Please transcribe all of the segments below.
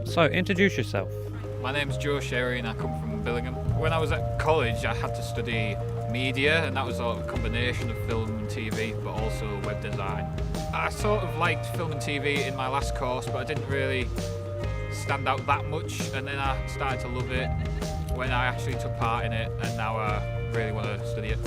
So, introduce yourself. My name's Joe Sherry and I come from Billingham. When I was at college I had to study media, and that was a combination of film and TV but also web design. I sort of liked film and TV in my last course, but I didn't really stand out that much, and then I started to love it when I actually took part in it, and now I really want to study it.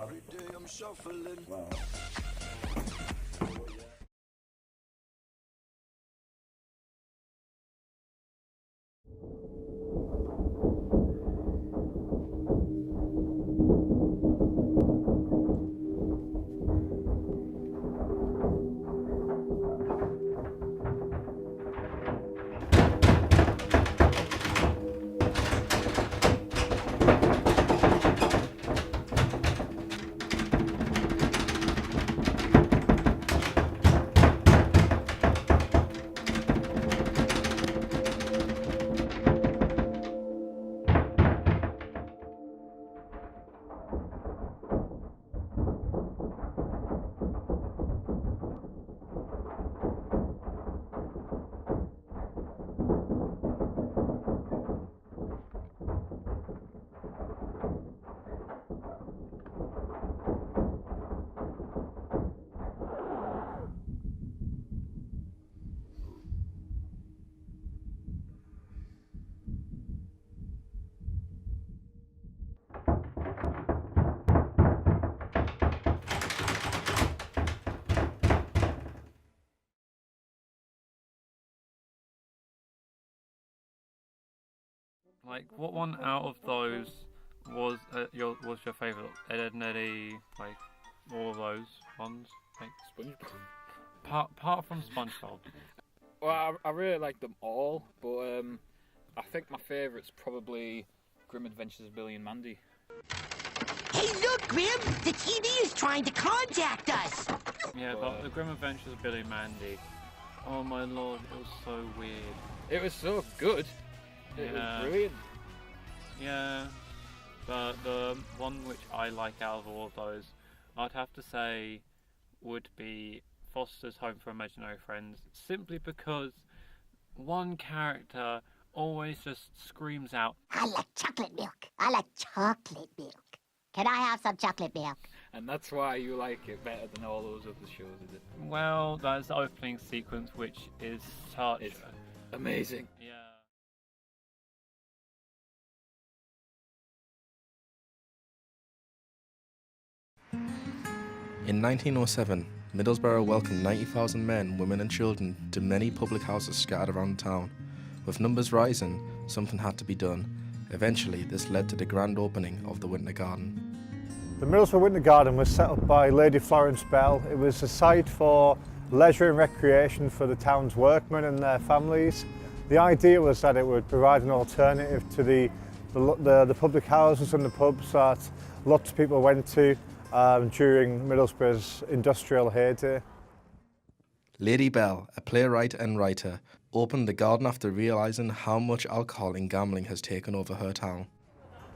Every day I'm shuffling. Wow. Like, what one out of those was your favourite? Ed, Edd n Eddy, like all of those ones. Like SpongeBob. apart from SpongeBob. Well, I really like them all, but I think my favourite's probably Grim Adventures of Billy and Mandy. Hey, look, Grim! The TV is trying to contact us! Yeah, but the Grim Adventures of Billy and Mandy. Oh my lord, it was so weird. It was so good. It was brilliant. Yeah, but the one which I like out of all of those, I'd have to say, would be Foster's Home for Imaginary Friends, simply because one character always just screams out, I like chocolate milk. I like chocolate milk. Can I have some chocolate milk? And that's why you like it better than all those other shows, is it? well, that's the opening sequence, which is such... It's amazing. Yeah. In 1907, Middlesbrough welcomed 90,000 men, women and children to many public houses scattered around town. With numbers rising, something had to be done. Eventually, this led to the grand opening of the Winter Garden. The Middlesbrough Winter Garden was set up by Lady Florence Bell. It was a site for leisure and recreation for the town's workmen and their families. The idea was that it would provide an alternative to the public houses and the pubs that lots of people went to during Middlesbrough's industrial heyday. Lady Bell, a playwright and writer, opened the garden after realising how much alcohol and gambling has taken over her town.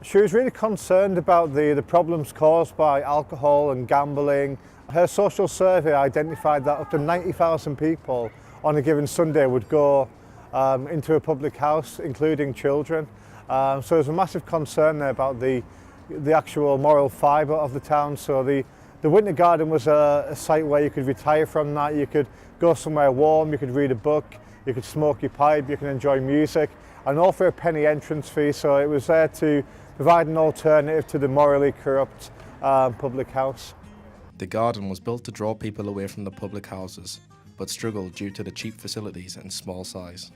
She was really concerned about the problems caused by alcohol and gambling. Her social survey identified that up to 90,000 people on a given Sunday would go into a public house, including children. So there's a massive concern there about the actual moral fibre of the town. So the Winter Garden was a site where you could retire from that, you could go somewhere warm, you could read a book, you could smoke your pipe, you can enjoy music, and all for a penny entrance fee. So it was there to provide an alternative to the morally corrupt public house. The garden was built to draw people away from the public houses, but struggled due to the cheap facilities and small size.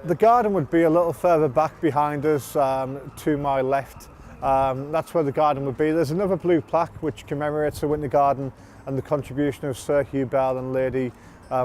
The garden would be a little further back behind us, to my left. That's where the garden would be. There's another blue plaque which commemorates the Winter Garden and the contribution of Sir Hugh Bell and Lady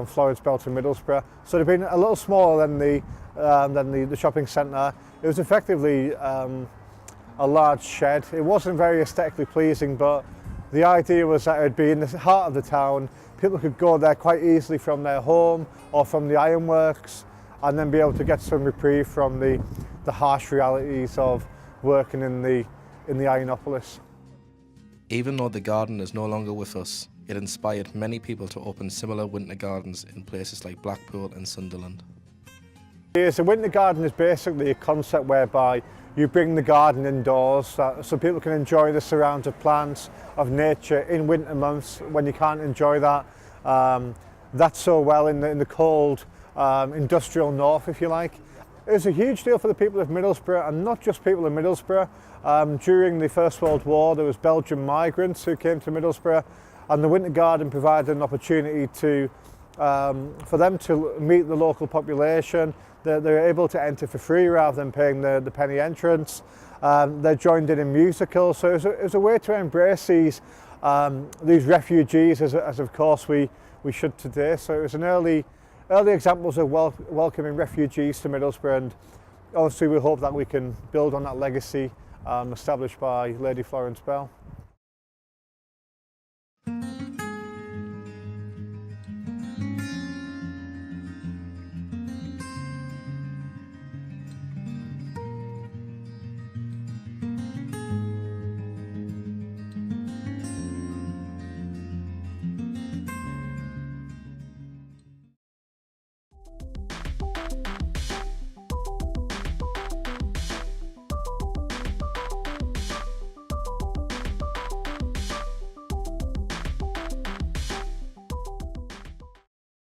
Florence Bell to Middlesbrough. So they've been a little smaller than the shopping centre. It was effectively a large shed. It wasn't very aesthetically pleasing, but the idea was that it would be in the heart of the town. People could go there quite easily from their home or from the ironworks, and then be able to get some reprieve from the harsh realities of working in the Ironopolis. Even though the garden is no longer with us, it inspired many people to open similar winter gardens in places like Blackpool and Sunderland. Yes, a winter garden is basically a concept whereby you bring the garden indoors so people can enjoy the surrounds of plants, of nature in winter months when you can't enjoy that so well in the cold industrial north, if you like. It was a huge deal for the people of Middlesbrough, and not just people in Middlesbrough. During the First World War, there was Belgian migrants who came to Middlesbrough, and the Winter Garden provided an opportunity for them to meet the local population. They're able to enter for free rather than paying the penny entrance. They're joined in musicals, so it was a way to embrace these refugees, as of course we should today. So it was an early examples of welcoming refugees to Middlesbrough, and obviously we hope that we can build on that legacy established by Lady Florence Bell.